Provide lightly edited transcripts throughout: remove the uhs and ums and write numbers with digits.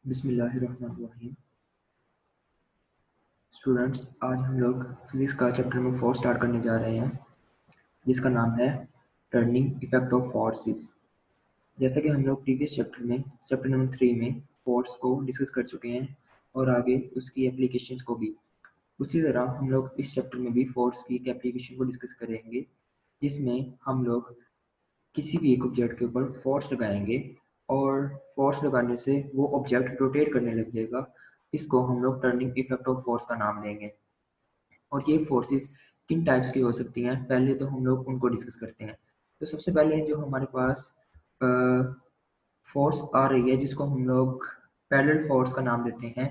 बिस्मिल्लाहिर्रहमानिर्रहीम। स्टूडेंट्स, आज हम लोग फिजिक्स का चैप्टर नंबर 4 स्टार्ट करने जा रहे हैं, जिसका नाम है टर्निंग इफेक्ट ऑफ फोर्सेस। जैसा कि हम लोग प्रीवियस चैप्टर नंबर 3 में फोर्स को डिस्कस कर चुके हैं और आगे उसकी एप्लीकेशंस को भी, उसी तरह हम लोग इस चैप्टर में भी फोर्स की एक एप्लीकेशन को डिस्कस करेंगे, जिसमें हम लोग किसी भी एक ऑब्जेक्ट के ऊपर फोर्स लगाएंगे और फोर्स लगाने से वो ऑब्जेक्ट रोटेट करने लग जाएगा। इसको हम लोग टर्निंग इफेक्ट ऑफ फोर्स का नाम देंगे। और ये फोर्सेस किन टाइप्स की हो सकती हैं, पहले तो हम लोग उनको डिस्कस करते हैं। तो सबसे पहले जो हमारे पास फोर्स आ रही है, जिसको हम लोग पैरेलल फोर्स का नाम देते हैं।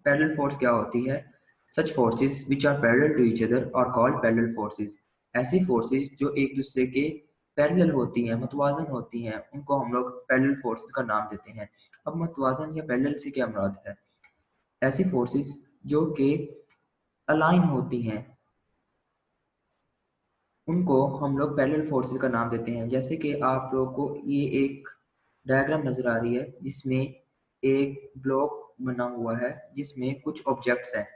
पैरेलल फोर्स क्या होती है? Such forces which are parallel to each other are called parallel forces. ऐसी फोर्सेस जो एक दूसरे के पैरेलल होती हैं, मतवाजन होती हैं, उनको हम लोग पैरेलल फोर्सेस का नाम देते हैं। अब मतवाजन या पैरेलल से क्या मुराद है? ऐसी फोर्सेस जो कि अलाइन होती हैं, उनको हम लोग पैरेलल फोर्सेस का नाम देते हैं। जैसे कि आप लोगों को ये एक डायग्राम नजर आ रही है, जिसमें एक ब्लॉक बना हुआ है जिसमें कुछ ऑब्जेक्ट्स हैं।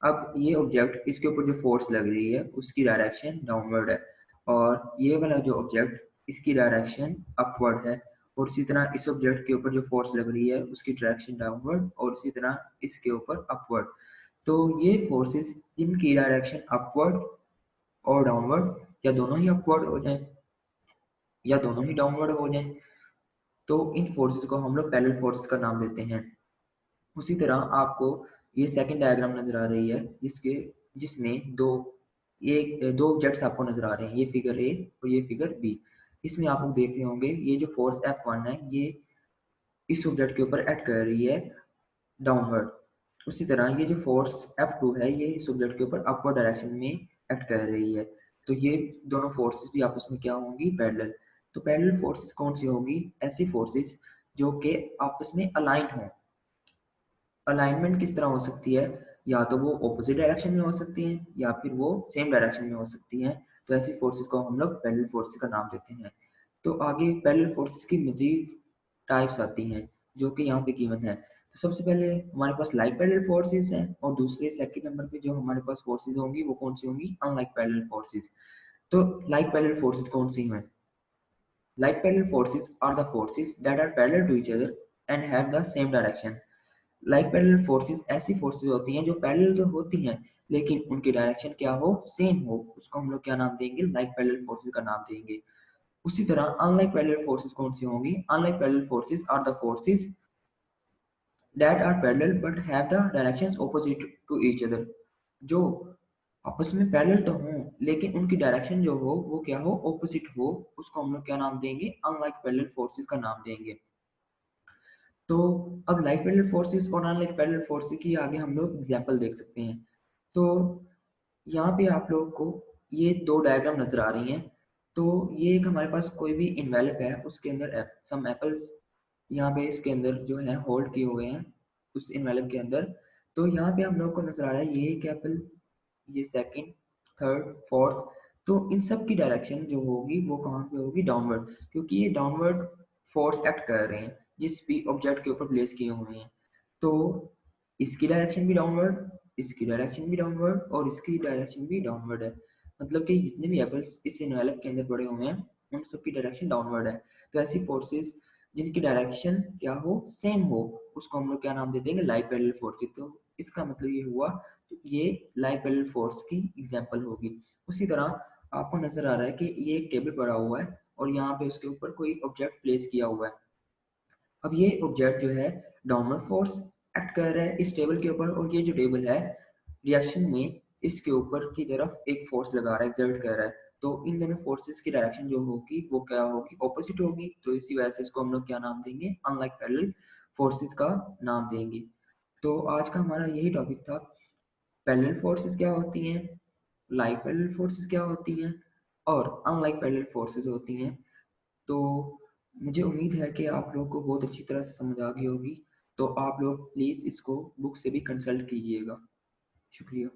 अब ये ऑब्जेक्ट, इसके ऊपर जो फोर्स लग रही है उसकी डायरेक्शन डाउनवर्ड है, और ये वाला जो ऑब्जेक्ट, इसकी डायरेक्शन अपवर्ड है। और इसी तरह इस ऑब्जेक्ट के ऊपर जो फोर्स लग रही है उसकी डायरेक्शन डाउनवर्ड, और इसी तरह इसके ऊपर अपवर्ड। तो ये फोर्सेस जिनकी डायरेक्शन अपवर्ड और डाउनवर्ड, या दोनों ही अपवर्ड हो जाए या दोनों ही डाउनवर्ड हो जाए, तो इन फोर्सेस को हम लोग पैरेलल फोर्सेस का नाम देते हैं। उसी तरह आपको ये सेकंड डायग्राम नजर आ रही है, जिसमें दो ऑब्जेक्ट्स आपको नजर आ रहे हैं, ये फिगर ए और ये फिगर बी। इसमें आप लोग देख रहे होंगे ये जो फोर्स F1 है, ये इस ऑब्जेक्ट के ऊपर एक्ट कर रही है डाउनवर्ड। उसी तरह ये जो फोर्स F2 है, ये इस ऑब्जेक्ट के ऊपर अपवर्ड डायरेक्शन में एक्ट कर रही है। तो ये दोनों फोर्सेस भी आपस में क्या होंगी? पैरेलल। तो पैरेलल फोर्सेस कौन सी होगी? ऐसी फोर्सेस जो कि आपस में अलाइन हों। अलाइनमेंट किस तरह हो सकती है? या तो वो ऑपोजिट डायरेक्शन में हो सकती हैं, या फिर वो सेम डायरेक्शन में हो सकती हैं। तो ऐसी फोर्सेस को हम लोग पैरेलल फोर्सेस का नाम देते हैं। तो आगे पैरेलल फोर्सेस की मजीद टाइप्स आती हैं, जो कि यहाँ पे गिवन है। तो सबसे पहले हमारे पास लाइक पैरेलल फोर्सेस हैं, और दूसरे सेकंड नंबर पे जो हमारे पास फोर्सेस होंगी वो कौन सी होंगी? Unlike parallel forces. तो लाइक पैरेलल फोर्सेस कौन सी हैं? Like parallel forces are the forces that are parallel to each other and have the same direction. Like parallel forces ऐसी forces होती हैं जो parallel तो होती हैं, लेकिन उनकी डायरेक्शन क्या हो? सेम हो। उसको हम लोग क्या नाम देंगे? like parallel forces का नाम देंगे। उसी तरह unlike parallel forces कौन सी होंगी? Unlike parallel forces are the forces that are parallel but have the directions opposite to each other। जो आपस में पैरेलल तो हों, लेकिन उनकी डायरेक्शन जो हो वो क्या हो? ऑपोजिट हो। उसको हम लोग क्या नाम देंगे? अनलाइक पैरेलल फोर्सेस का नाम देंगे। तो अब लाइक पैरेलल फोर्सेस और अनलाइक पैरेलल फोर्सेस की आगे हम लोग एग्जांपल देख सकते हैं। तो यहाँ पे आप लोगों को ये दो डायग्राम नजर आ रही हैं। तो ये एक हमारे पास कोई भी इन्वेलप है, उसके अंदर सम एप्पल्स यहाँ पे इसके अंदर जो है होल्ड किए हुए हैं उस इन्वेलप के अंदर। तो यहाँ पे हम लोग को नजर आ रहा है ये एक एप्पल, ये सेकंड, थर्ड, फोर्थ। तो इन सब की डायरेक्शन जो होगी वो कहाँ पे होगी? डाउनवर्ड, क्योंकि ये डाउनवर्ड फोर्स एक्ट कर रहे हैं जिस भी ऑब्जेक्ट के ऊपर प्लेस किए हुए हैं। तो इसकी डायरेक्शन भी डाउनवर्ड, इसकी डायरेक्शन भी डाउनवर्ड, और इसकी डायरेक्शन भी डाउनवर्ड है। मतलब कि जितने भी एप्पल्स इस इन्वेलप के अंदर पड़े हुए हैं, उन सब की डायरेक्शन डाउनवर्ड है। तो ऐसी फोर्सेस जिनकी डायरेक्शन क्या हो? सेम हो, उसको हम लोग क्या नाम दे देंगे? Like parallel forces. तो इसका मतलब ये हुआ, तो ये लाइक पैरेलल फोर्स की एग्जांपल होगी। उसी तरह आपको नजर आ रहा है कि ये एक टेबल पड़ा हुआ है और यहाँ पे उसके ऊपर कोई ऑब्जेक्ट प्लेस किया हुआ है। अब ये ऑब्जेक्ट जो है डाउनवर्ड फोर्स एक्ट कर रहा है इस टेबल के ऊपर, और ये जो टेबल है रिएक्शन में इसके ऊपर की तरफ एक फोर्स लगा रहा है, एक्सर्ट कर रहा है। तो इन दोनों फोर्सेस की डायरेक्शन जो होगी वो क्या होगी? ऑपोजिट होगी। तो इसी वजह से इसको हम लोग क्या नाम देंगे? अनलाइक पैरेलल फोर्सेस का नाम देंगे। तो आज का हमारा यही टॉपिक था। पैरेलल फोर्सेस क्या होती हैं, लाइक पैरेलल फोर्सेस क्या होती हैं, और अनलाइक पैरेलल फोर्सेस होती हैं। तो मुझे उम्मीद है कि आप लोगों को बहुत अच्छी तरह से समझ आ गई होगी। तो आप लोग प्लीज़ इसको बुक से भी कंसल्ट कीजिएगा। शुक्रिया।